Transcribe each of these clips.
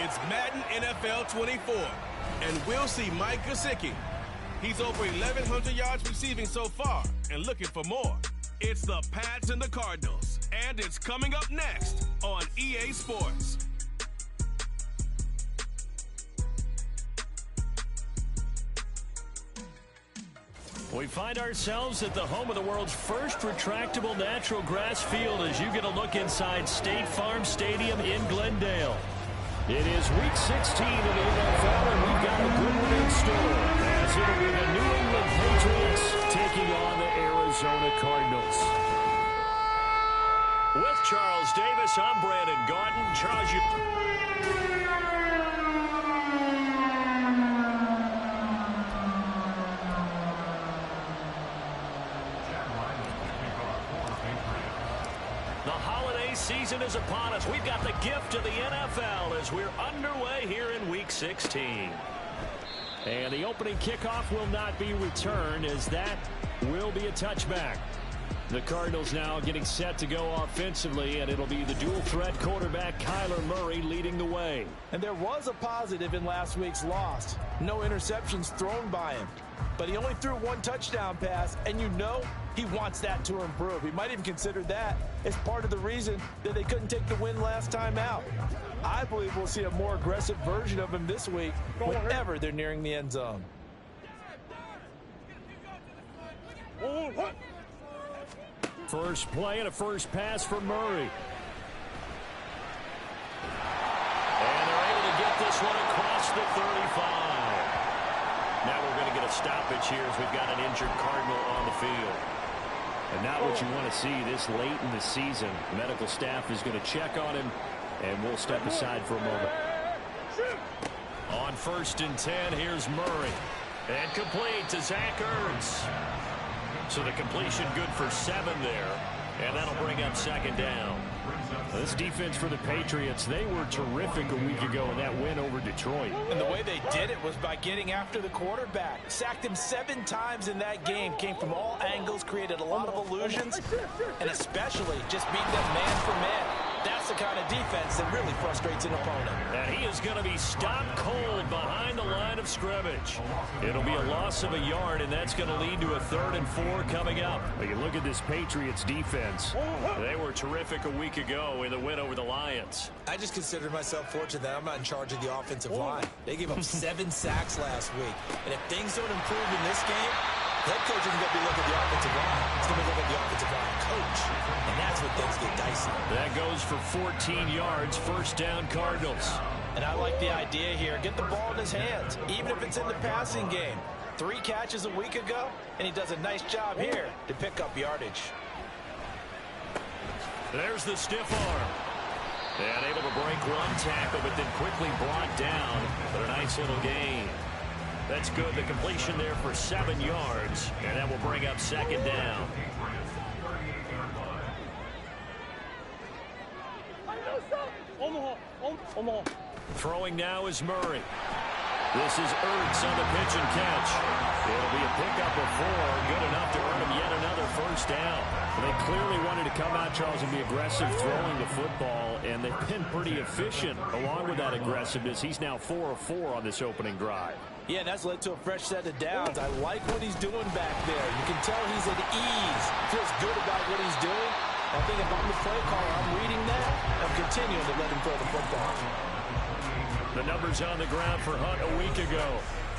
It's Madden NFL 24, and we'll see Mike Gesicki. He's over 1,100 yards receiving so far and looking for more. It's the Pats and the Cardinals, and it's coming up next on EA Sports. We find ourselves at the home of the world's first retractable natural grass field as you get a look inside State Farm Stadium in Glendale. It is Week 16 of the NFL, and we've got a good one in store as it'll be the New England Patriots taking on the Arizona Cardinals. With Charles Davis, I'm Brandon Gaudin. Charles, you... The holiday season is upon us. We've got the gift of the NFL as we're underway here in Week 16. And the opening kickoff will not be returned as that will be a touchback. The Cardinals now getting set to go offensively, and it'll be the dual-threat quarterback Kyler Murray leading the way. And there was a positive in last week's loss. No interceptions thrown by him. But he only threw one touchdown pass, and you know he wants that to improve. He might even consider that as part of the reason that they couldn't take the win last time out. I believe we'll see a more aggressive version of him this week whenever they're nearing the end zone. First play and a first pass for Murray. And they're able to get this one across the 35. Now we're going to get a stoppage here as we've got an injured Cardinal on the field. And not what you want to see this late in the season. Medical staff is going to check on him, and we'll step aside for a moment. On 1st and 10, here's Murray. And complete to Zach Ertz. So the completion good for 7 there, and that'll bring up 2nd down. This defense for the Patriots, they were terrific a week ago in that win over Detroit. And the way they did it was by getting after the quarterback. Sacked him 7 times in that game. Came from all angles, created a lot of illusions, and especially just beating them man for man. That's the kind of defense that really frustrates an opponent. And he is going to be stopped cold behind the line of scrimmage. It'll be a loss of a yard, and that's going to lead to a 3rd and 4 coming up. But you look at this Patriots defense. They were terrific a week ago in the win over the Lions. I just consider myself fortunate that I'm not in charge of the offensive line. They gave up 7 sacks last week. And if things don't improve in this game, head coach isn't going to be looking at the offensive line. He's going to be looking at the offensive line coach. And that's when things get dicey. That goes for 14 yards, 1st down Cardinals. And I like the idea here. Get the ball in his hands, even if it's in the passing game. 3 catches a week ago, and he does a nice job here to pick up yardage. There's the stiff arm. And able to break one tackle, but then quickly brought down. But a nice little gain. That's good. The completion there for 7 yards, and that will bring up 2nd down. Throwing now is Murray. This is Ertz on the pitch and catch. It'll be a pickup of 4, good enough to earn him yet another 1st down. They clearly wanted to come out, Charles, and be aggressive throwing the football, and they've been pretty efficient along with that aggressiveness. He's now 4 of 4 on this opening drive. Yeah, and that's led to a fresh set of downs. I like what he's doing back there. You can tell he's at ease. Feels good about what he's doing. I think if I'm the play caller, I'm reading that. I'm continuing to let him throw the football. The numbers on the ground for Hunt a week ago.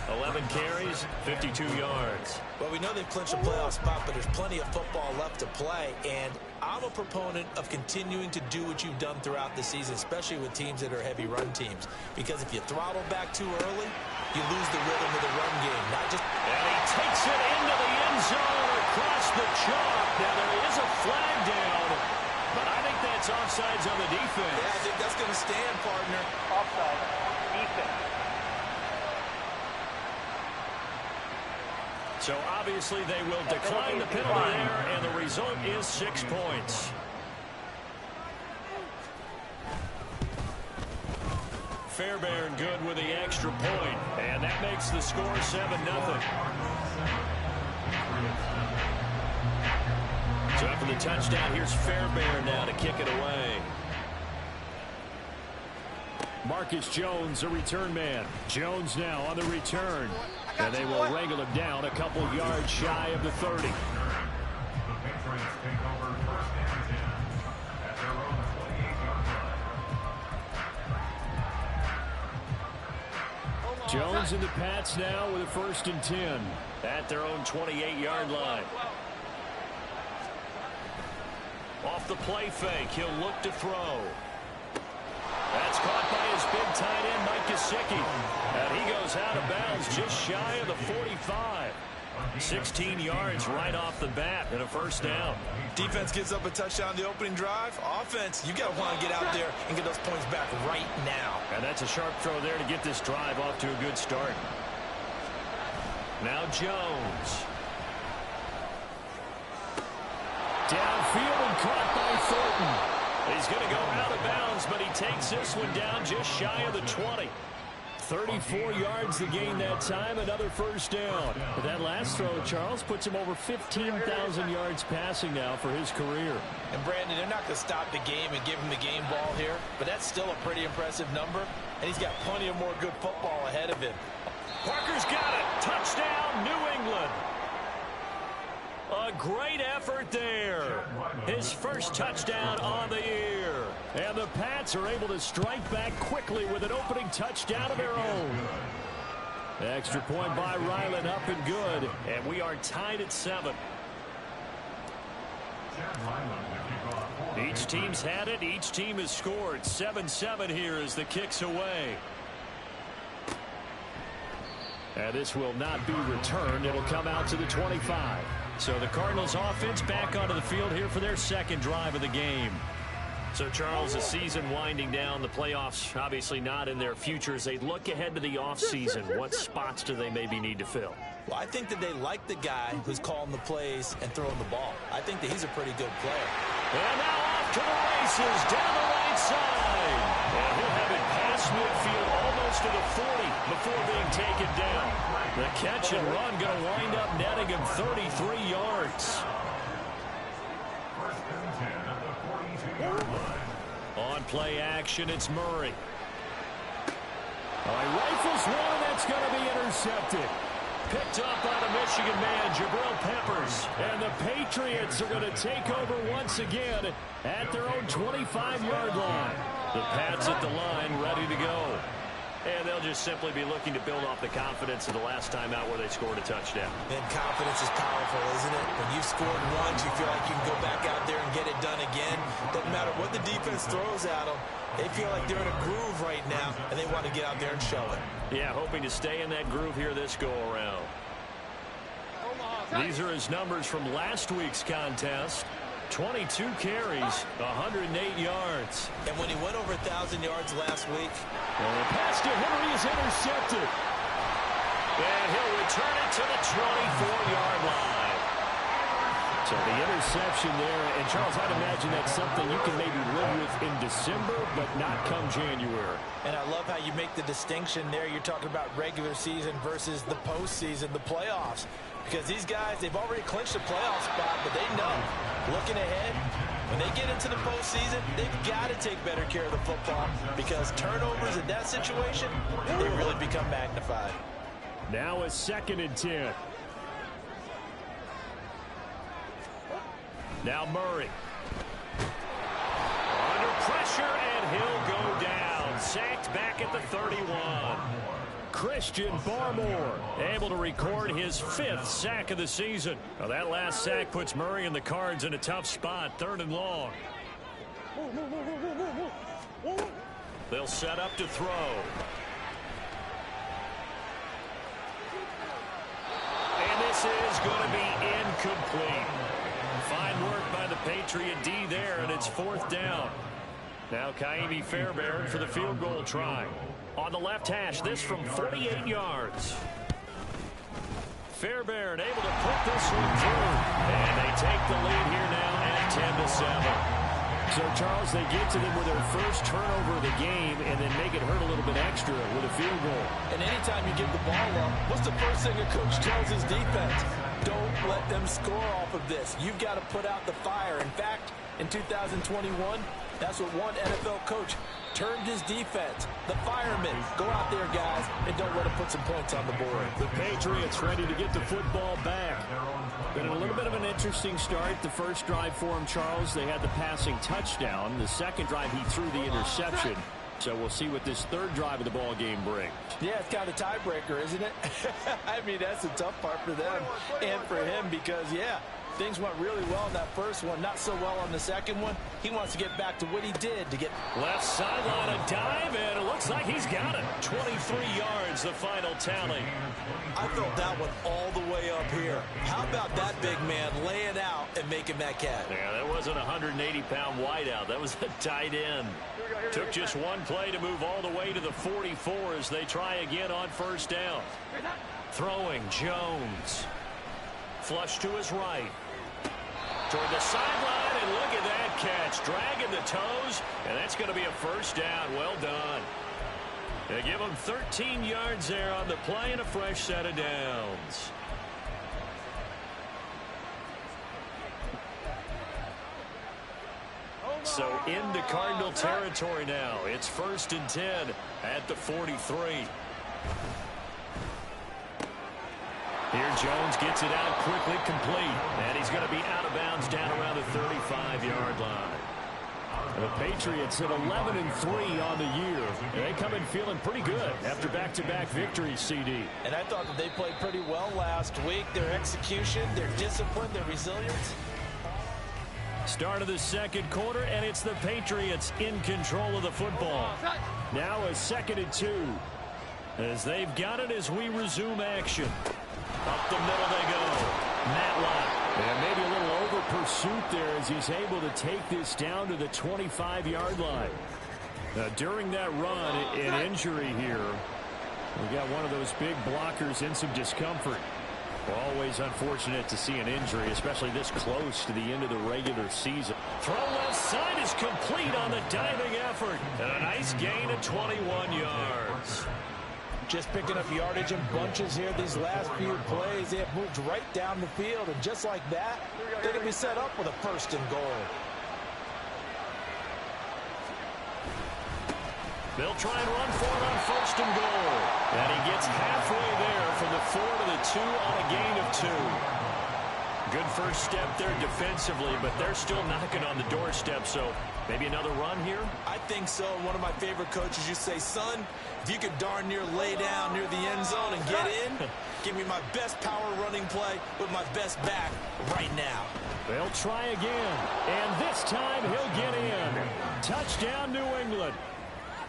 11 carries, 52 yards. Well, we know they've clinched a playoff spot, but there's plenty of football left to play. And I'm a proponent of continuing to do what you've done throughout the season, especially with teams that are heavy run teams. Because if you throttle back too early, you lose the rhythm of the run game. Not just. And he takes it into the end zone across the chalk. Now there is a flag down, but I think that's offsides on the defense. Yeah, I think that's going to stand, partner. Offside. Defense. So obviously they will decline the penalty there, and the result is 6 points. Fairbairn good with the extra point, and that makes the score 7-0. So after the touchdown, here's Fairbairn now to kick it away. Marcus Jones, a return man. Jones now on the return. And they will wrangle him down a couple yards shy of the 30. Jones and the Pats now with a 1st and 10 at their own 28-yard line. Off the play fake, he'll look to throw. That's caught by his big tight end, Mike Gesicki. And he goes out of bounds just shy of the 45. 16 yards right off the bat and a 1st down. Defense gives up a touchdown the opening drive. Offense, you got to want to get out there and get those points back right now. And that's a sharp throw there to get this drive off to a good start. Now Jones. Downfield and caught by Thornton. He's going to go out of bounds, but he takes this one down just shy of the 20. 34 yards to gain that time, another 1st down. But that last throw, Charles, puts him over 15,000 yards passing now for his career. And Brandon, they're not going to stop the game and give him the game ball here, but that's still a pretty impressive number, and he's got plenty of more good football ahead of him. Parker's got it. Touchdown, New England. A great effort there. His 1st touchdown on the year. And the Pats are able to strike back quickly with an opening touchdown of their own. Extra point by Ryland, up and good. And we are tied at 7. Each team's had it. Each team has scored. 7-7 here as the kick's away. And this will not be returned. It'll come out to the 25. So the Cardinals offense back onto the field here for their 2nd drive of the game. So, Charles, the season winding down, the playoffs obviously not in their future. As they look ahead to the offseason, what spots do they maybe need to fill? Well, I think that they like the guy who's calling the plays and throwing the ball. I think that he's a pretty good player. And now off to the races down the right side. And he'll have it past midfield almost to the 40 before being taken down. The catch and run going to wind up netting him 33 yards. On play action, it's Murray. He rifles one, and that's going to be intercepted. Picked up by the Michigan man, Jabril Peppers. And the Patriots are going to take over once again at their own 25-yard line. The Pats at the line, ready to go. And they'll just simply be looking to build off the confidence of the last time out where they scored a touchdown. And confidence is powerful, isn't it? When you've scored once, you feel like you can go back out there and get it done again. Doesn't matter what the defense throws at them. They feel like they're in a groove right now, and they want to get out there and show it. Yeah, hoping to stay in that groove here this go-around. These are his numbers from last week's contest. 22 carries, 108 yards. And when he went over 1,000 yards last week. And the pass to Henry is intercepted. And he'll return it to the 24-yard line. So the interception there. And, Charles, I'd imagine that's something you can maybe live with in December, but not come January. And I love how you make the distinction there. You're talking about regular season versus the postseason, the playoffs. Because these guys, they've already clinched a playoff spot, but they know, looking ahead, when they get into the postseason, they've got to take better care of the football because turnovers in that situation, they really become magnified. Now a 2nd and 10. Now Murray. Under pressure, and he'll go down. Sacked back at the 31. Christian Barmore able to record his 5th sack of the season. Now that last sack puts Murray and the Cards in a tough spot, 3rd and long. They'll set up to throw. And this is going to be incomplete. Fine work by the Patriot D there, and it's 4th down. Now Kaimi Fairbairn for the field goal try. On the left hash, this from 48 yards. Fairbairn able to put this one through. And they take the lead here now at 10-7. So, Charles, they get to them with their first turnover of the game and then make it hurt a little bit extra with a field goal. And anytime you give the ball up, what's the first thing a coach tells his defense? Don't let them score off of this. You've got to put out the fire. In fact, in 2021, That's what one NFL coach termed his defense. The firemen. Go out there, guys, and don't let them put some points on the board. The Patriots ready to get the football back. Been a little bit of an interesting start. The first drive for him, Charles, they had the passing touchdown. The second drive, he threw the interception. So we'll see what this third drive of the ball game brings. Yeah, it's kind of a tiebreaker, isn't it? I mean, that's the tough part for them and for him because, yeah, things went really well in that first one, not so well on the second one. He wants to get back to what he did to get left sideline, a dive, and it looks like he's got it. 23 yards, the final tally. I felt that one all the way up here. How about that big man laying out and making that catch? Yeah, that wasn't a 180-pound wideout. That was a tight end. Took just one play to move all the way to the 44 as they try again on first down. Throwing, Jones. Flush to his right. Toward the sideline, and look at that catch. Dragging the toes, and that's going to be a first down. Well done. They give him 13 yards there on the play and a fresh set of downs. So into Cardinal territory now. It's 1st and 10 at the 43. Here Jones gets it out quickly, complete. And he's going to be out of bounds down around the 35-yard line. And the Patriots at 11-3 on the year. They come in feeling pretty good after back-to-back victories, CD. And I thought that they played pretty well last week. Their execution, their discipline, their resilience. Start of the second quarter, and it's the Patriots in control of the football. Now a 2nd and 2. As they've got it as we resume action. Up the middle they go. Matlock. And maybe a little over pursuit there as he's able to take this down to the 25-yard line. Now, during that run, an injury here. We got one of those big blockers in some discomfort. Always unfortunate to see an injury, especially this close to the end of the regular season. Throw left side is complete on the diving effort. And a nice gain of 21 yards. Just picking up yardage in bunches here these last few plays. They have moved right down the field, and just like that, they're going to be set up with a 1st and goal. They'll try and run for it on 1st and goal. And he gets halfway there from the 4 to the 2 on a gain of 2. Good first step there defensively, but they're still knocking on the doorstep, so maybe another run here? I think so. One of my favorite coaches used to say, son, if you could darn near lay down near the end zone and get in, give me my best power running play with my best back right now. They'll try again, and this time he'll get in. Touchdown, New England.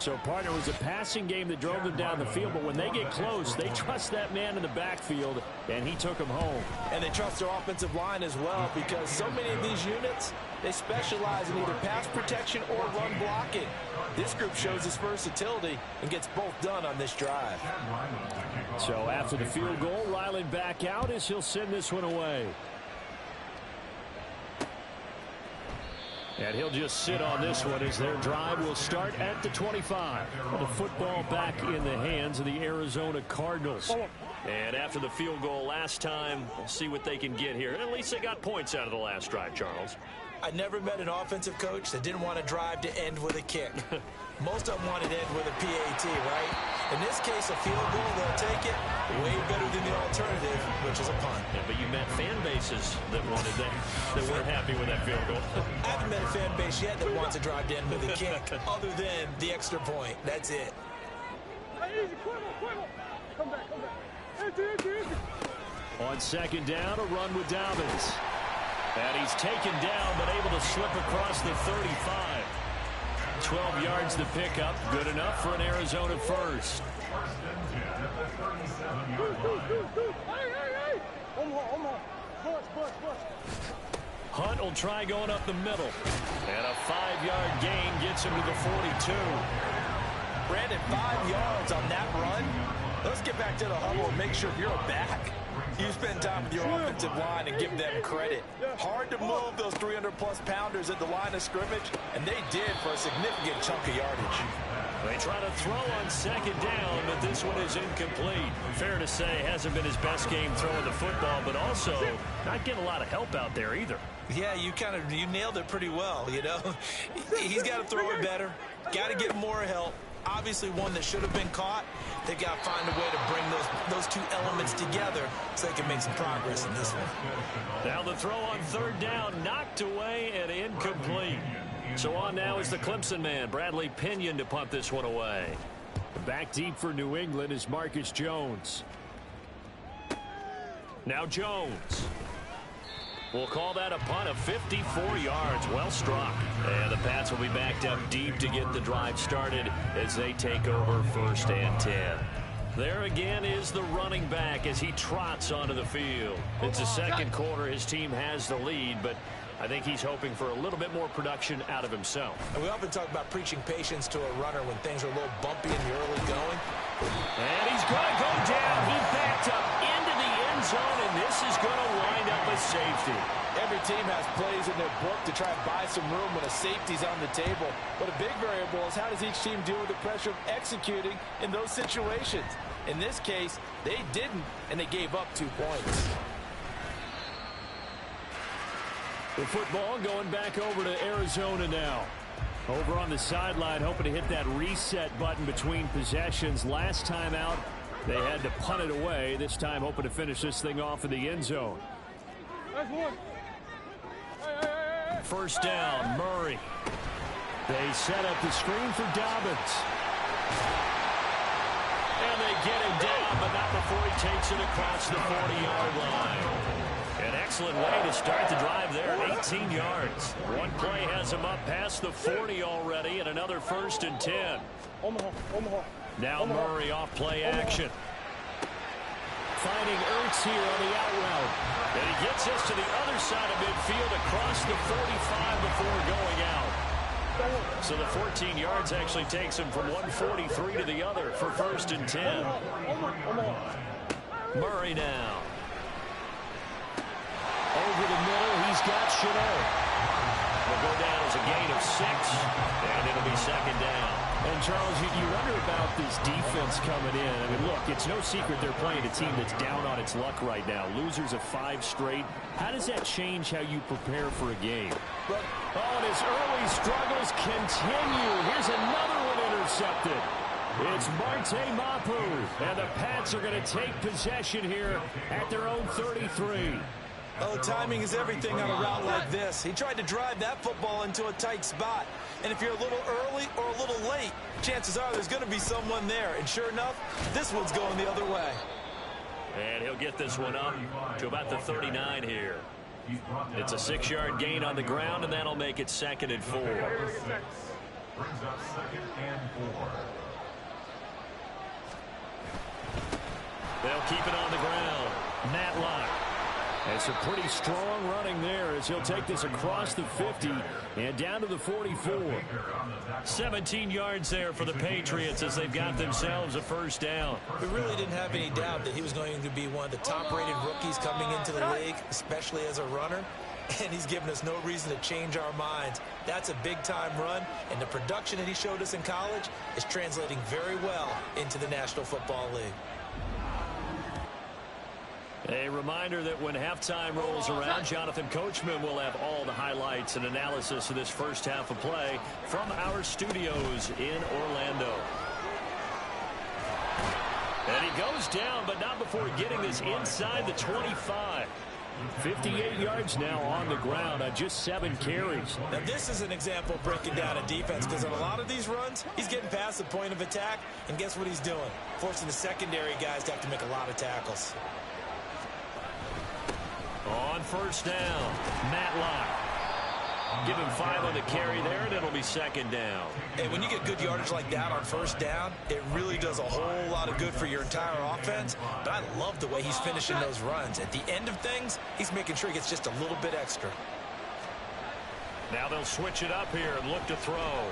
So, partner, it was a passing game that drove them down the field, but when they get close, they trust that man in the backfield, and he took them home. And they trust their offensive line as well, because so many of these units, they specialize in either pass protection or run blocking. This group shows its versatility and gets both done on this drive. So, after the field goal, Ryland back out as he'll send this one away. And he'll just sit on this one as their drive will start at the 25. The football back in the hands of the Arizona Cardinals. And after the field goal last time, we'll see what they can get here. At least they got points out of the last drive, Charles. I never met an offensive coach that didn't want to drive to end with a kick. Most of them wanted to end with a PAT, right? In this case, a field goal, they'll take it way better than the alternative, which is a punt. Yeah, but you met fan bases that wanted that, that weren't happy with that field goal. I haven't met a fan base yet that wants to drive to end with a kick, other than the extra point. That's it. On 2nd down, a run with Dobbins. And he's taken down, but able to slip across the 35. 12 yards to pick up. Good enough for an Arizona first. Hunt will try going up the middle. And a 5-yard gain gets him to the 42. Brandon, 5 yards on that run. Let's get back to the huddle and make sure if you're a back, you spend time with your offensive line and give them credit. Hard to move those 300-plus pounders at the line of scrimmage, and they did for a significant chunk of yardage. They try to throw on second down, but this one is incomplete. Fair to say, hasn't been his best game throwing the football, but also not getting a lot of help out there either. Yeah, you nailed it pretty well, you know. He's got to throw it better, got to get more help. Obviously one that should have been caught. They've got to find a way to bring those two elements together so they can make some progress in this one. Now the throw on third down, knocked away and incomplete. So on now is the Clemson man, Bradley Pinion, to punt this one away. Back deep for New England is Marcus Jones. Now Jones. We'll call that a punt of 54 yards. Well struck. And the Pats will be backed up deep to get the drive started as they take over 1st and 10. There again is the running back as he trots onto the field. It's the second quarter. His team has the lead, but I think he's hoping for a little bit more production out of himself. And we often talk about preaching patience to a runner when things are a little bumpy in the early going. And he's going to go down. He backed up into the end zone, and this is going to wind up a safety. Every team has plays in their book to try and buy some room when a safety's on the table. But a big variable is how does each team deal with the pressure of executing in those situations. In this case, they didn't, and they gave up 2 points. The football going back over to Arizona now. Over on the sideline, hoping to hit that reset button between possessions. Last time out, they had to punt it away. This time, hoping to finish this thing off in the end zone. First down, Murray. They set up the screen for Dobbins. And they get him down, but not before he takes it across the 40-yard line. An excellent way to start the drive there, 18 yards. One play has him up past the 40 already, and another 1st and 10. Now Murray off play action. Finding Ertz here on the out route. And he gets us to the other side of midfield across the 45 before going out. So the 14 yards actually takes him from 143 to the other for 1st and 10. Murray now. Over the middle, he's got Chanel. Will go down as a gain of 6, and it'll be 2nd down. And, Charles, you wonder about this defense coming in. I mean, look, it's no secret they're playing a team that's down on its luck right now. Losers of 5 straight. How does that change how you prepare for a game? Oh, and his early struggles continue. Here's another one intercepted. It's Marte Mapu, and the Pats are going to take possession here at their own 33. Oh, timing is everything on a route like this. He tried to drive that football into a tight spot. And if you're a little early or a little late, chances are there's going to be someone there. And sure enough, this one's going the other way. And he'll get this one up to about the 39 here. It's a 6-yard gain on the ground, and that'll make it 2nd and 4. Brings up 2nd and 4. They'll keep it on the ground. Matlock. And some pretty strong running there as he'll take this across the 50 and down to the 44. 17 yards there for the Patriots as they've got themselves a 1st down. We really didn't have any doubt that he was going to be one of the top-rated rookies coming into the league, especially as a runner. And he's given us no reason to change our minds. That's a big-time run, and the production that he showed us in college is translating very well into the National Football League. A reminder that when halftime rolls around, Jonathan Coachman will have all the highlights and analysis of this first half of play from our studios in Orlando. And he goes down, but not before getting this inside the 25. 58 yards now on the ground on just 7 carries. Now this is an example of breaking down a defense, because on a lot of these runs, he's getting past the point of attack, and guess what he's doing? Forcing the secondary guys to have to make a lot of tackles. On 1st down, Matlock. Give him 5 on the carry there, and it'll be 2nd down. And when you get good yardage like that on 1st down, it really does a whole lot of good for your entire offense. But I love the way he's finishing those runs. At the end of things, he's making sure he gets just a little bit extra. Now they'll switch it up here and look to throw.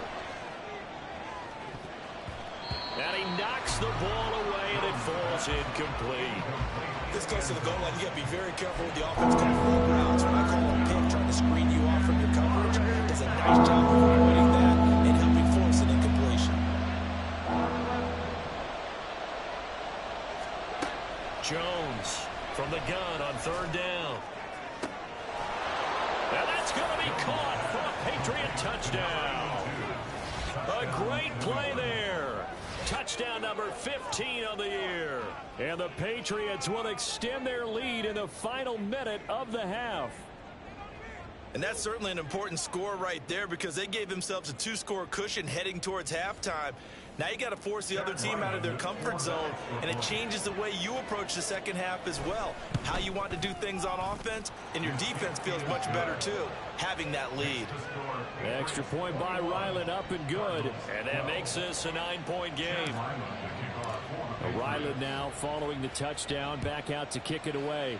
And he knocks the ball away, and it falls incomplete. This goes to the goal line. You got to be very careful with the offense calling for routes. When I call a pick, trying to screen you off from your coverage, does a nice job of avoiding that and helping force an incompletion. Patriot touchdown. A great play there. Touchdown number 15 on the year. And the Patriots will extend their lead in the final minute of the half. And that's certainly an important score right there because they gave themselves a 2-score cushion heading towards halftime. Now you got to force the other team out of their comfort zone, and it changes the way you approach the second half as well. How you want to do things on offense, and your defense feels much better too, having that lead. Extra point by Ryland, up and good. And that makes this a 9-point game. Ryland now following the touchdown, back out to kick it away.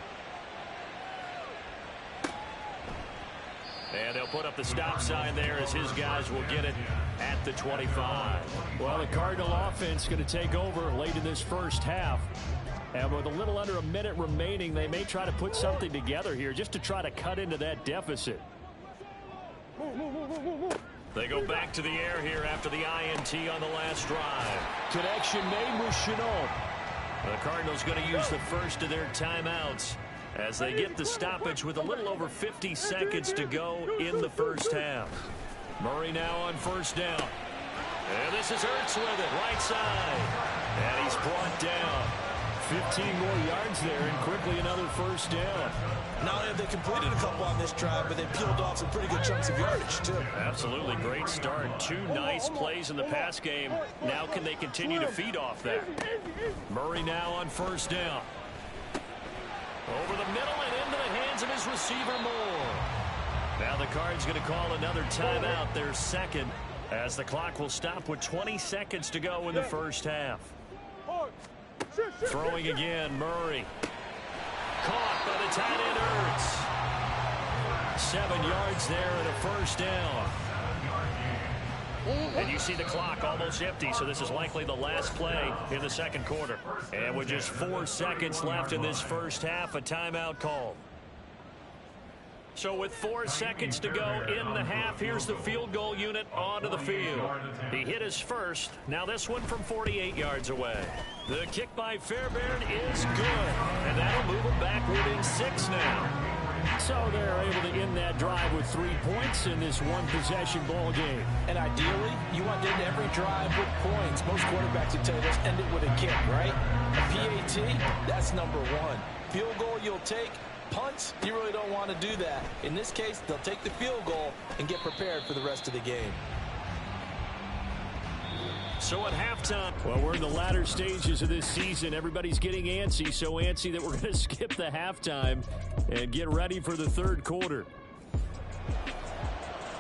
And they'll put up the stop sign there as his guys will get it at the 25. Well, the Cardinal offense going to take over late in this first half. And with a little under a minute remaining, they may try to put something together here just to try to cut into that deficit. They go back to the air here after the INT on the last drive. Connection made with Chenault. The Cardinals going to use the first of their timeouts as they get the stoppage with a little over 50 seconds to go in the first half. Murray now on first down. And this is Ertz with it, right side. And he's brought down. 15 more yards there, and quickly another first down. Not only have they completed a couple on this drive, but they peeled off some pretty good chunks of yardage, too. Absolutely great start. 2 nice plays in the pass game. Now can they continue to feed off that? Murray now on first down. Over the middle and into the hands of his receiver, Moore. Now the Cards going to call another timeout, their second, as the clock will stop with 20 seconds to go in the first half. Throwing again, Murray. Caught by the tight end, Ertz. 7 yards there and a first down. And you see the clock almost empty, so this is likely the last play in the second quarter. And with just 4 seconds left in this first half, a timeout call. So with 4 seconds to go in the half, here's the field goal unit onto the field. He hit his first. Now this one from 48 yards away. The kick by Fairbairn is good. And that'll move him back within 6 now. So they're able to end that drive with 3 points in this one-possession ball game. And ideally, you want to end every drive with points. Most quarterbacks would tell you let's end it with a kick, right? A PAT, that's number 1. Field goal you'll take. Punts, you really don't want to do that. In this case, they'll take the field goal and get prepared for the rest of the game. So at halftime, well, we're in the latter stages of this season. Everybody's getting antsy, so antsy that we're going to skip the halftime and get ready for the third quarter.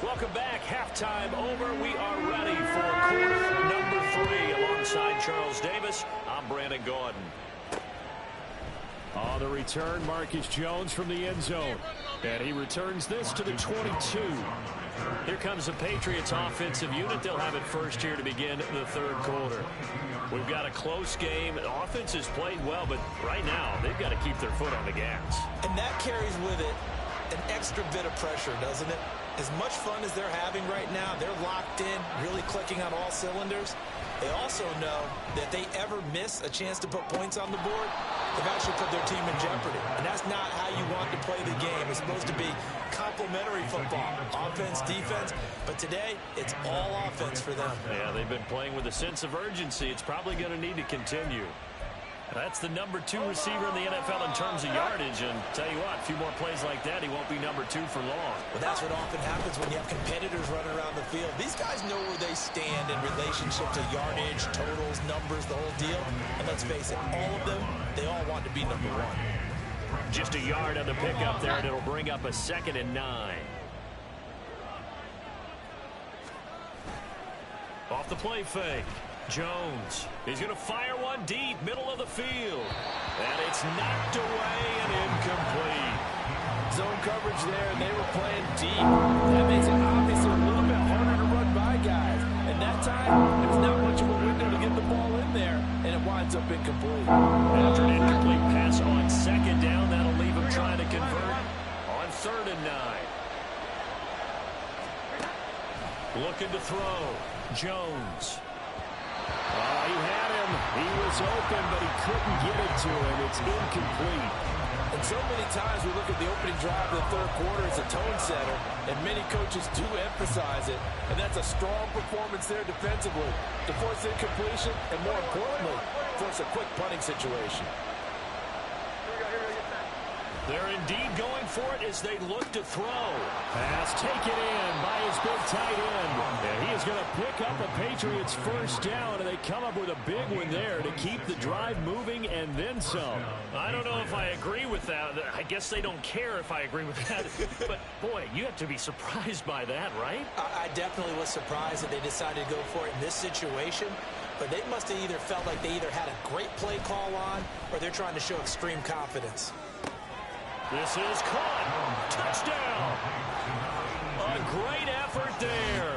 Welcome back. Halftime over. We are ready for quarter number 3. Alongside Charles Davis, I'm Brandon Gordon. On the return, Marcus Jones from the end zone. And he returns this to the 22. Here comes the Patriots offensive unit. They'll have it first here to begin the third quarter. We've got a close game. The offense has played well, but right now they've got to keep their foot on the gas. And that carries with it an extra bit of pressure, doesn't it? As much fun as they're having right now, they're locked in, really clicking on all cylinders. They also know that they ever miss a chance to put points on the board, they've actually put their team in jeopardy. And that's not how you want to play the game. It's supposed to be complementary football, offense, defense. But today, it's all offense for them. Yeah, they've been playing with a sense of urgency. It's probably going to need to continue. That's the number 2 receiver in the NFL in terms of yardage. And tell you what, a few more plays like that, he won't be number 2 for long. Well, that's what often happens when you have competitors running around the field. These guys know where they stand in relationship to yardage, totals, numbers, the whole deal. And let's face it, all of them, they all want to be number 1. Just a yard on the pickup there, and it'll bring up a 2nd and 9. Off the play fake. Jones. He's going to fire one deep, middle of the field. And it's knocked away and incomplete. Zone coverage there, and they were playing deep. That makes it obviously a little bit harder to run by guys. And that time, there's not much of a window to get the ball in there, and it winds up incomplete. After an incomplete pass on 2nd down, that'll leave him trying to convert on 3rd and 9. Looking to throw. Jones. He had him. He was open, but he couldn't get it to him. It's incomplete. And so many times we look at the opening drive of the third quarter as a tone setter, and many coaches do emphasize it, and that's a strong performance there defensively to force incompletion and, more importantly, force a quick punting situation. They're indeed going for it as they look to throw. Pass taken in by his big tight end. And he is going to pick up a Patriots first down, and they come up with a big one there to keep the drive moving and then some. I don't know if I agree with that. I guess they don't care if I agree with that. But, boy, you have to be surprised by that, right? I definitely was surprised that they decided to go for it in this situation. But they must have either felt like they either had a great play call on or they're trying to show extreme confidence. This is caught. Touchdown. A great effort there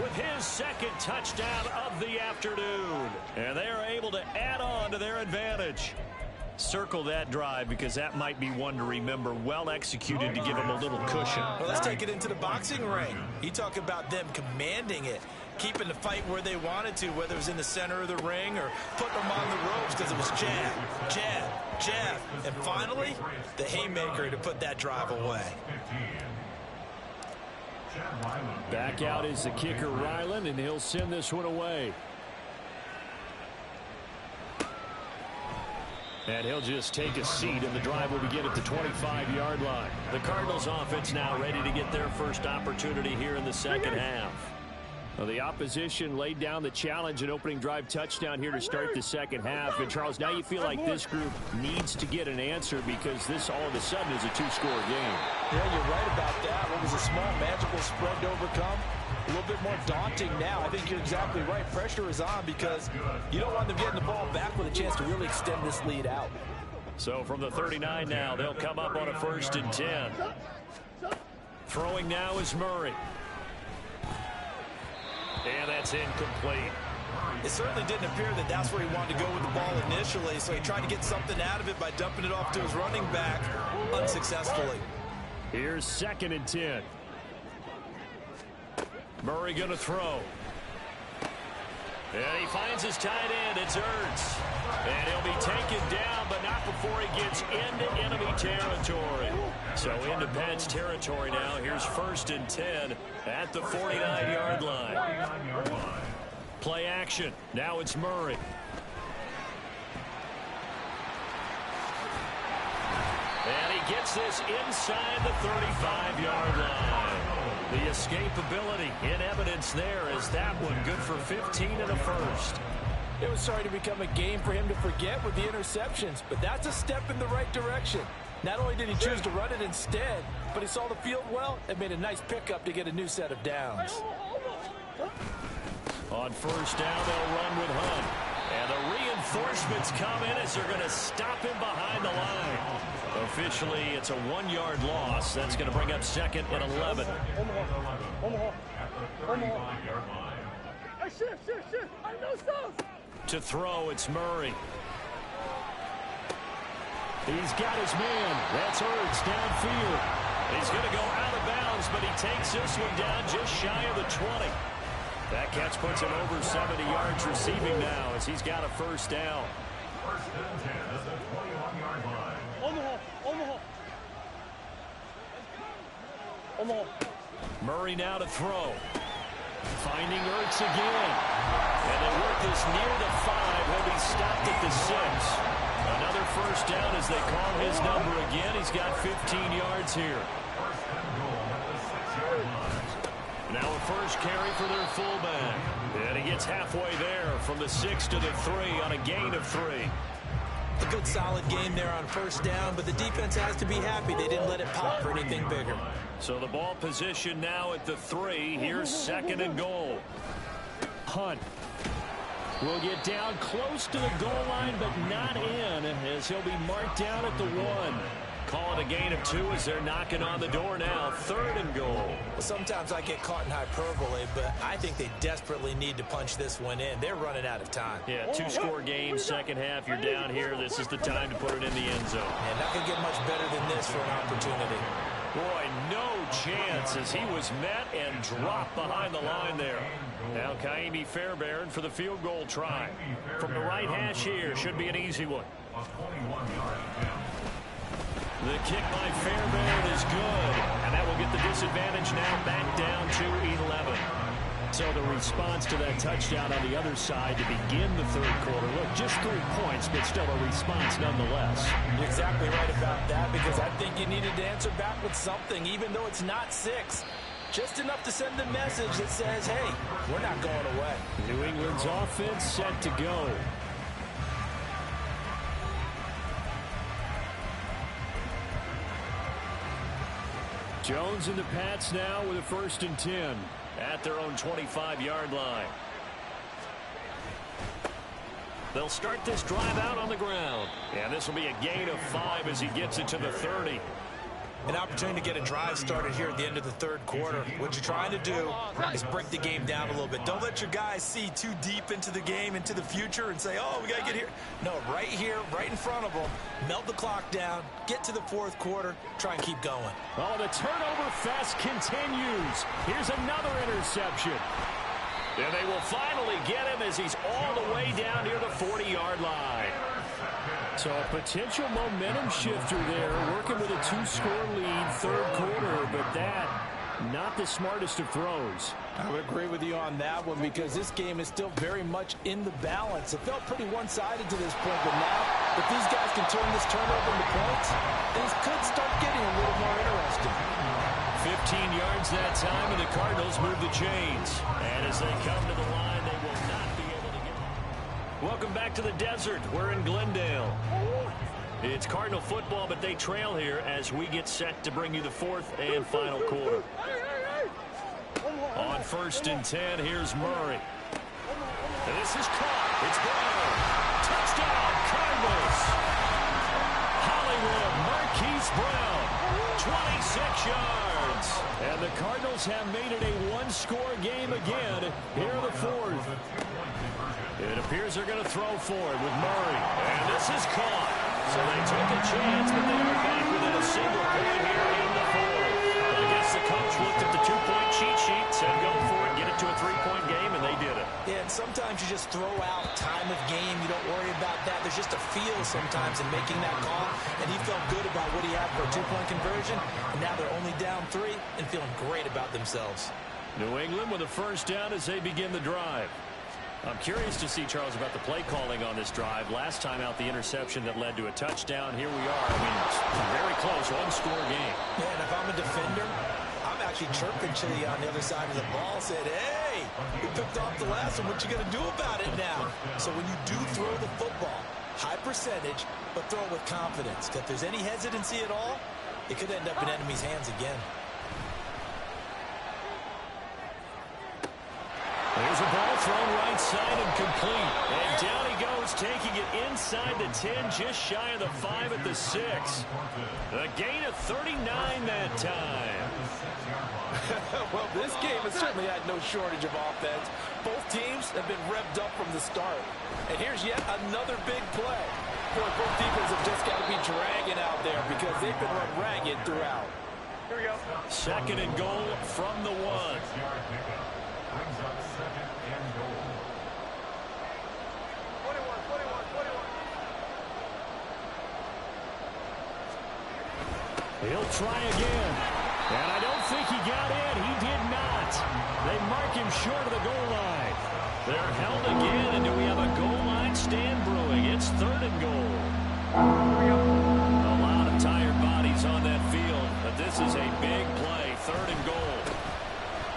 with his second touchdown of the afternoon. And they are able to add on to their advantage. Circle that drive because that might be one to remember. Well executed to give them a little cushion. Well, let's take it into the boxing ring. You talk about them commanding it, keeping the fight where they wanted to, whether it was in the center of the ring or putting them on the ropes because it was jab, jab, jab. And finally, the haymaker to put that drive away. Back out is the kicker, Ryland, and he'll send this one away. And he'll just take a seat, and the drive will begin at the 25-yard line. The Cardinals offense now ready to get their first opportunity here in the second half. Well, the opposition laid down the challenge, an opening drive touchdown here to start the second half. And, Charles, now you feel like this group needs to get an answer because this all of a sudden is a two-score game. Yeah, you're right about that. What was a small magical spread to overcome? A little bit more daunting now. I think you're exactly right. Pressure is on because you don't want them getting the ball back with a chance to really extend this lead out. So from the 39 now, they'll come up on a 1st and 10. Throwing now is Murray. And that's incomplete. It certainly didn't appear that that's where he wanted to go with the ball initially, so he tried to get something out of it by dumping it off to his running back unsuccessfully. Here's 2nd and 10. Murray going to throw. And he finds his tight end. It's Ertz. And he'll be taken down, but not before he gets into enemy territory. So into Pats territory now. Here's 1st and 10 at the 49-yard line. Play action. Now it's Murray. And he gets this inside the 35-yard line. The escapability in evidence there as that one good for 15 in the first. It was starting to become a game for him to forget with the interceptions, but that's a step in the right direction. Not only did he choose to run it instead, but he saw the field well and made a nice pickup to get a new set of downs. On 1st down, they'll run with Hunt. And the reinforcements come in as they're going to stop him behind the line. Officially, it's a 1-yard loss. That's going to bring up 2nd and 11. To throw, it's Murray. He's got his man. That's Ertz downfield. He's going to go out of bounds, but he takes this one down just shy of the 20. That catch puts him over 70 yards receiving now as he's got a 1st down. 1st and 10 at the 21-yard line. Murray now to throw. Finding Ertz again. And they work this near the 5. He'll be stopped at the 6. Another 1st down as they call his number again. He's got 15 yards here. 1st and goal at the 6-yard line. Now a first carry for their fullback. And he gets halfway there from the 6 to the 3 on a gain of 3. A good solid game there on 1st down, but the defense has to be happy they didn't let it pop for anything bigger. So the ball position now at the 3. Here's 2nd and goal. Hunt will get down close to the goal line, but not in, as he'll be marked down at the 1. Call it a gain of 2 as they're knocking on the door now. 3rd and goal. Well, sometimes I get caught in hyperbole, but I think they desperately need to punch this one in. They're running out of time. Yeah, 2-score game, second half. You're down here. This is the time to put it in the end zone. And not going to get much better than this for an opportunity. Boy, no chance as he was met and dropped behind the line there. Now Kaimi Fairbairn for the field goal try. From the right hash here, should be an easy one. A 21-yard attempt. The kick by Fairbairn is good, and that will get the disadvantage now back down to 11. So the response to that touchdown on the other side to begin the third quarter. Look, just 3 points, but still a response nonetheless. You're exactly right about that, because I think you needed to answer back with something, even though it's not 6. Just enough to send a message that says, hey, we're not going away. New England's offense set to go. Jones and the Pats now with a 1st and 10. At their own 25-yard line. They'll start this drive out on the ground. And this will be a gain of 5 as he gets it to the 30. An opportunity to get a drive started here at the end of the third quarter. What you're trying to do is break the game down a little bit. Don't let your guys see too deep into the game, into the future, and say, oh, we got to get here. No, right here, right in front of them, melt the clock down, get to the fourth quarter, try and keep going. Oh, the turnover fest continues. Here's another interception. And they will finally get him as he's all the way down near the 40-yard line. So a potential momentum shifter there, working with a 2-score lead, third quarter, but that, not the smartest of throws. I would agree with you on that one, because this game is still very much in the balance. It felt pretty one-sided to this point, but now, if these guys can turn this turnover into points, things could start getting a little more interesting. 15 yards that time, and the Cardinals move the chains. And as they come to the line, they will not be able to get it. Welcome back to the desert. We're in Glendale. It's Cardinal football, but they trail here as we get set to bring you the 4th and final quarter. On 1st and 10, here's Murray. And this is caught. It's Brown. Touchdown, Cardinals. Hollywood Marquise Brown, 26 yards. And the Cardinals have made it a 1-score game again here in the 4th. It appears they're going to throw forward with Murray. And this is caught. So they took a chance, but they are back within a single point here in the 4th. I guess the coach looked at the 2-point cheat sheet, said go for it, get it to a 3-point game, and they did it. Yeah, and sometimes you just throw out time of game. You don't worry about that. There's just a feel sometimes in making that call, and he felt good about what he had for a 2-point conversion, and now they're only down 3 and feeling great about themselves. New England with a 1st down as they begin the drive. I'm curious to see, Charles, about the play calling on this drive. Last time out, the interception that led to a touchdown. Here we are. I mean, it's very close, 1-score game. Yeah, and if I'm a defender, I'm actually chirping Chili on the other side of the ball, said, hey, we picked off the last one. What you going to do about it now? So when you do throw the football, high percentage, but throw it with confidence. If there's any hesitancy at all, it could end up in enemy's hands again. There's a ball thrown right side and complete. And down he goes, taking it inside the 10, just shy of the 5 at the 6. A gain of 39 that time. Well, this game has certainly had no shortage of offense. Both teams have been revved up from the start. And here's yet another big play. Boy, both defenses have just got to be dragging out there because they've been run ragged throughout. Here we go. 2nd and goal from the 1. Brings up 2nd and goal. 21. He'll try again. And I don't think he got in. He did not. They mark him short of the goal line. They're held again, and do we have a goal line stand brewing? It's 3rd and goal. A lot of tired bodies on that field, but this is a big play. 3rd and goal.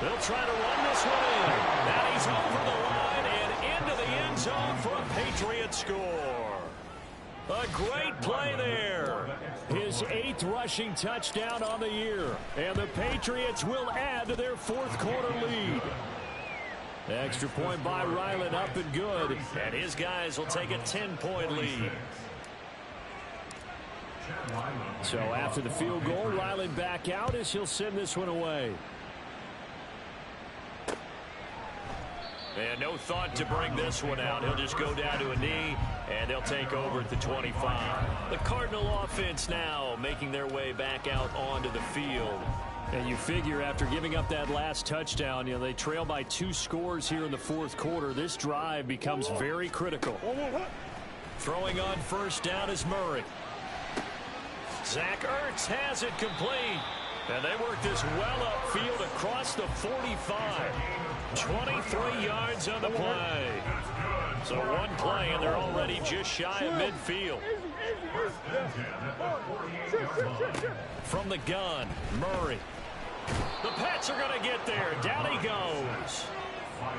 They'll try to run this one in. Now he's over the line and into the end zone for a Patriot score. A great play there. His 8th rushing touchdown on the year. And the Patriots will add to their 4th quarter lead. Extra point by Ryland, up and good. And his guys will take a 10-point lead. So after the field goal, Ryland back out as he'll send this one away. And no thought to bring this one out. He'll just go down to a knee, and they'll take over at the 25. The Cardinal offense now making their way back out onto the field. And you figure after giving up that last touchdown, you know, they trail by 2 scores here in the 4th quarter. This drive becomes very critical. Throwing on 1st down is Murray. Zach Ertz has it complete. And they work this well upfield across the 45. 23 yards on the play. So one play, and they're already just shy of midfield. From the gun, Murray. The Pats are going to get there. Down he goes.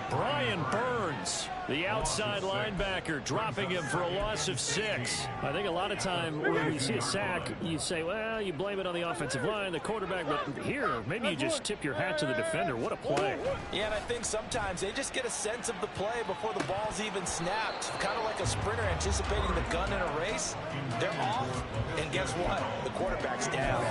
Brian Burns, the outside linebacker, dropping him for a loss of 6. I think a lot of time when you see a sack, you say, well, you blame it on the offensive line, the quarterback, but here, maybe you just tip your hat to the defender. What a play. Yeah, and I think sometimes they just get a sense of the play before the ball's even snapped. Kind of like a sprinter anticipating the gun in a race. They're off, and guess what? The quarterback's down.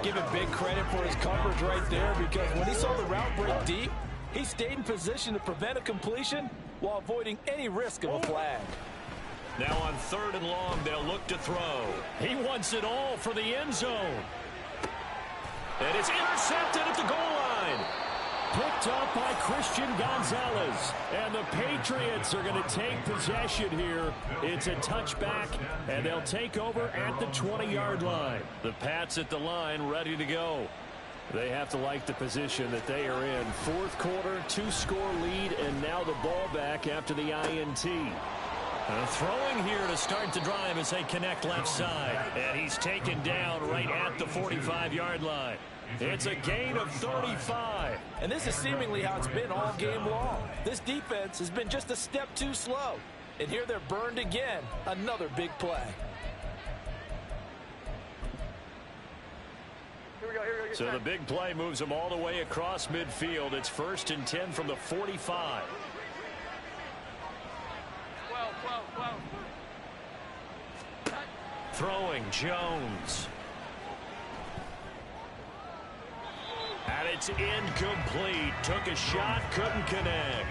Give him big credit for his coverage right there, because when he saw the route break deep, he stayed in position to prevent a completion while avoiding any risk of a flag. Now on 3rd and long, they'll look to throw. He wants it all for the end zone. And it's intercepted at the goal line. Picked up by Christian Gonzalez. And the Patriots are going to take possession here. It's a touchback, and they'll take over at the 20-yard line. The Pats at the line, ready to go. They have to like the position that they are in. 4th quarter, 2-score lead, and now the ball back after the INT. Throwing here to start the drive as they connect left side. And he's taken down right at the 45-yard line. It's a gain of 35. And this is seemingly how it's been all game long. This defense has been just a step too slow. And here they're burned again. Another big play. So the big play moves them all the way across midfield. It's 1st and 10 from the 45. 12. Throwing Jones. And it's incomplete. Took a shot, couldn't connect.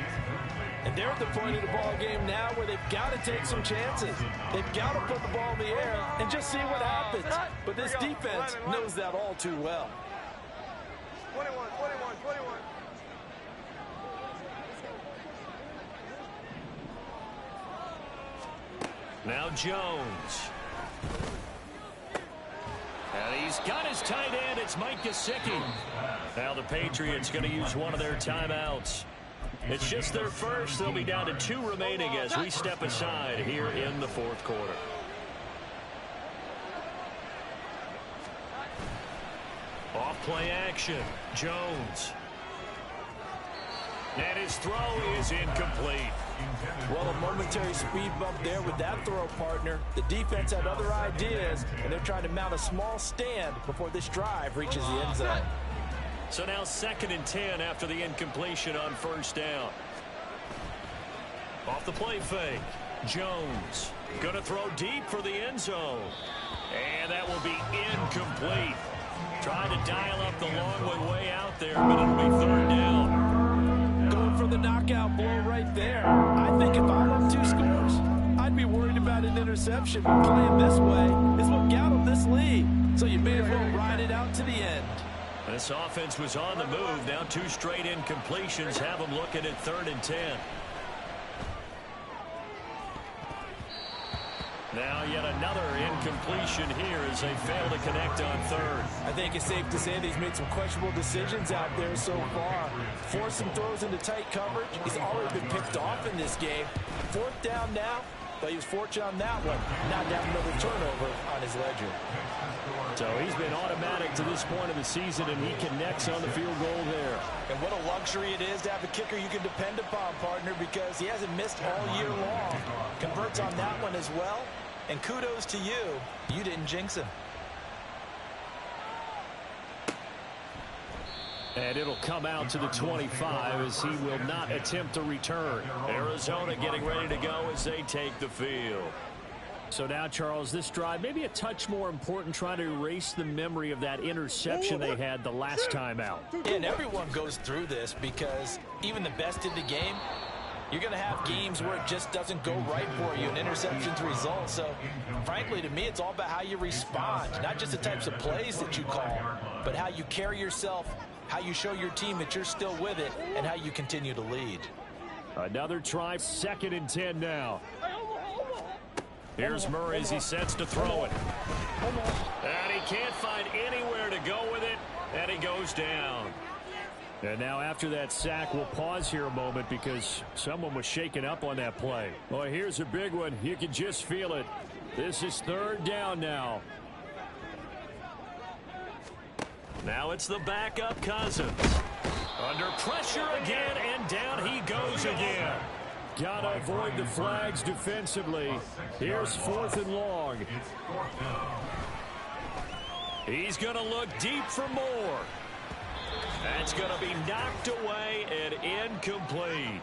And they're at the point of the ball game now where they've got to take some chances. They've got to put the ball in the air and just see what happens. But this defense knows that all too well. 21. Now Jones. And he's got his tight end. It's Mike Gesicki. Now the Patriots going to use one of their timeouts. It's just their first. They'll be down to 2 remaining as we step aside here in the 4th quarter. Off play action. Jones. And his throw is incomplete. Well, a momentary speed bump there with that throw, partner. The defense had other ideas, and they're trying to mount a small stand before this drive reaches the end zone. So now 2nd and 10 after the incompletion on 1st down. Off the play fake. Jones going to throw deep for the end zone. And that will be incomplete. Trying to dial up the long one way out there, but it'll be 3rd down. Going for the knockout blow right there. I think if I'm up 2 scores, I'd be worried about an interception. But playing this way is what got them this lead. So you may as well ride it out to the end. This offense was on the move. Now 2 straight incompletions have them looking at 3rd and 10. Now yet another incompletion here as they fail to connect on 3rd. I think it's safe to say that he's made some questionable decisions out there so far. Forced some throws into tight coverage. He's already been picked off in this game. 4th down now, but he was fortunate on that one. Not down another turnover on his ledger. So he's been automatic to this point of the season, and he connects on the field goal there. And what a luxury it is to have a kicker you can depend upon, partner, because he hasn't missed all year long. Converts on that one as well. And kudos to you. You didn't jinx him. And it'll come out to the 25 as he will not attempt to return. Arizona getting ready to go as they take the field. So now, Charles, this drive maybe a touch more important, trying to erase the memory of that interception they had the last time out. And everyone goes through this because even the best in the game, you're going to have games where it just doesn't go right for you, and interceptions result. So, frankly, to me, it's all about how you respond, not just the types of plays that you call, but how you carry yourself, how you show your team that you're still with it, and how you continue to lead. Another try, 2nd and 10 now. Here's Murray as he sets to throw it. And he can't find anywhere to go with it, and he goes down. And now after that sack, we'll pause here a moment because someone was shaken up on that play. Well, here's a big one. You can just feel it. This is third down now. Now it's the backup Cousins. Under pressure again, and down he goes again. Got to avoid the flags defensively. Here's 4th and long. He's going to look deep for more. That's going to be knocked away and incomplete.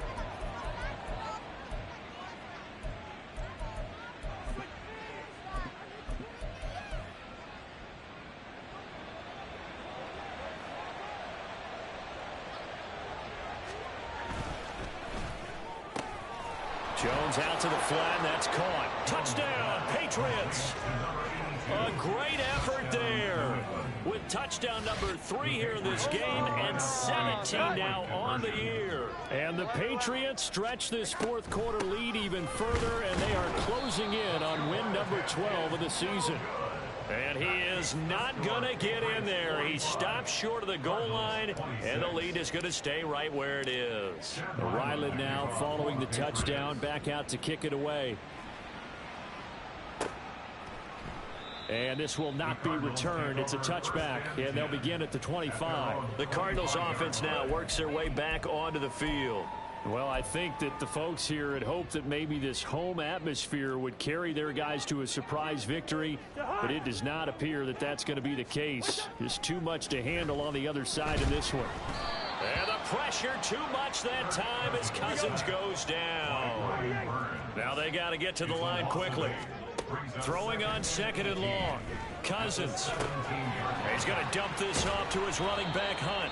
Jones out to the flat, and that's caught. Touchdown, Patriots. A great effort there. With touchdown number 3 here in this game, and 17 now on the year. And the Patriots stretch this fourth quarter lead even further, and they are closing in on win number 12 of the season. And he is not going to get in there. He stops short of the goal line, and the lead is going to stay right where it is. Ryland now following the touchdown, back out to kick it away. And this will not be returned. It's a touchback, and they'll begin at the 25. The Cardinals offense now works their way back onto the field. Well, I think that the folks here had hoped that maybe this home atmosphere would carry their guys to a surprise victory, but it does not appear that that's going to be the case. There's too much to handle on the other side of this one. And the pressure too much that time as Cousins goes down. Now they got to get to the line quickly. Throwing on 2nd and long. Cousins. He's going to dump this off to his running back, Hunt.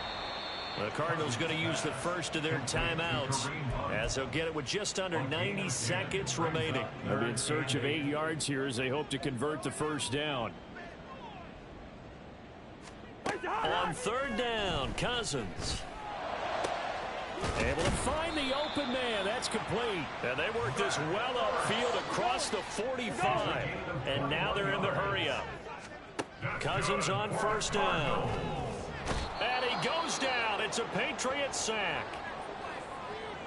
The Cardinals going to use the first of their timeouts as they'll get it with just under 90 seconds remaining. They're in search of 8 yards here as they hope to convert the first down. On 3rd down, Cousins. Able to find the open man. That's complete. And they work this well upfield across the 45. And now they're in the hurry-up. Cousins on 1st down. And he goes down. It's a Patriot sack.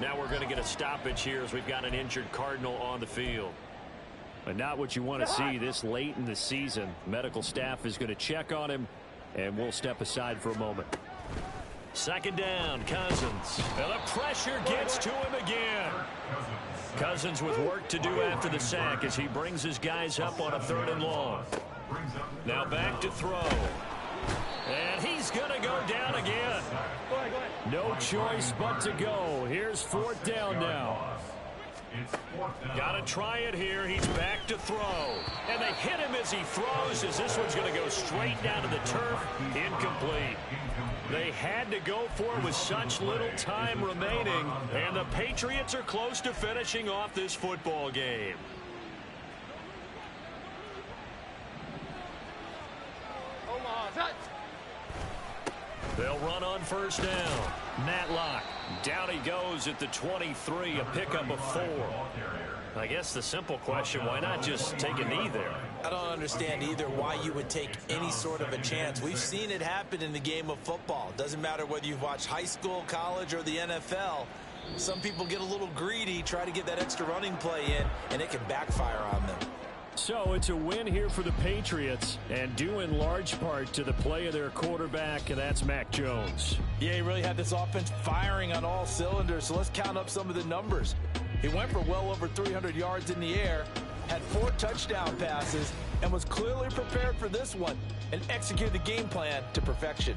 Now we're going to get a stoppage here as we've got an injured Cardinal on the field. But not what you want to see this late in the season. Medical staff is going to check on him, and we'll step aside for a moment. 2nd down, Cousins. And the pressure gets to him again. Cousins with work to do after the sack as he brings his guys up on a 3rd and long. Now back to throw. And he's going to go down again. No choice but to go. Here's 4th down now. Got to try it here. He's back to throw. And they hit him as he throws as this one's going to go straight down to the turf. Incomplete. They had to go for it with such little time remaining. And the Patriots are close to finishing off this football game. They'll run on 1st down. Matlock. Down he goes at the 23, a pickup of 4. I guess the simple question, why not just take a knee there? I don't understand either why you would take any sort of a chance. We've seen it happen in the game of football. Doesn't matter whether you've watched high school, college, or the NFL. Some people get a little greedy, try to get that extra running play in, and it can backfire on them. So it's a win here for the Patriots, and due in large part to the play of their quarterback, and that's Mac Jones. Yeah, he really had this offense firing on all cylinders, so let's count up some of the numbers. He went for well over 300 yards in the air, had 4 touchdown passes, and was clearly prepared for this one and executed the game plan to perfection.